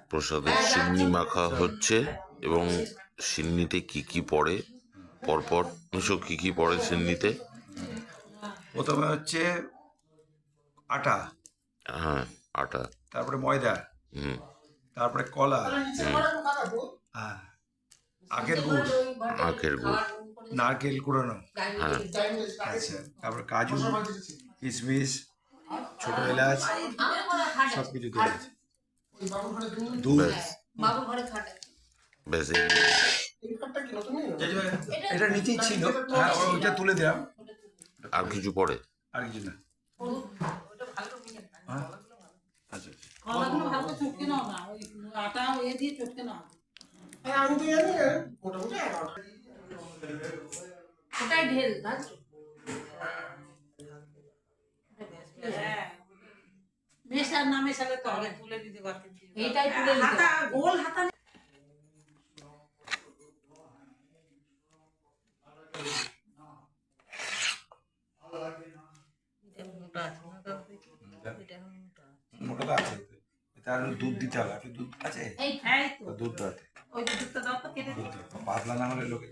প্রসাদের সিন্নি মাখা হচ্ছে এবং সিন্নিতে কি কি পড়ে পরপর এসব কি কি পড়ে সিন্নিতে? প্রথমে হচ্ছে আটা, হ্যাঁ, আটা। তারপরে ময়দা, হুম। তারপরে কলা, হ্যাঁ, আখের গুড়, আখের গুড়। নারকেল কুড়ানো, হ্যাঁ। আচ্ছা, তারপরে কাজু, কিশমিশ, ছোট এলাচ, সব কিছু দেওয়া আছে, দুধ। ব্যাস ব্যাস এটা নিচেই ছিল, হ্যাঁ, ওইটা তুলে দিলাম। আর কিছু পড়ে? আর কিছু না। হ্যাঁ? আচ্ছা, কলাগুলো ভালো করে চটকে নাও না, ওই আটা ইয়ে দিয়ে চটকে নাও। আমি তো জানি মোটামুটি 11টা। ওটাই ঢেল দাও। হ্যাঁ, মেশার না মেশালে তো হবে, তুলে দিতে পারতেন। এইটাই তুলে দিতে হাতা, গোল হাতা। মোটাটা আছে, তার দুধ দিতে হবে। আপনি দুধ আছে? এই তো দুধ দাও। ওই দুধটা দাও তো কেটে দিই। পাতলা না হলে লোকে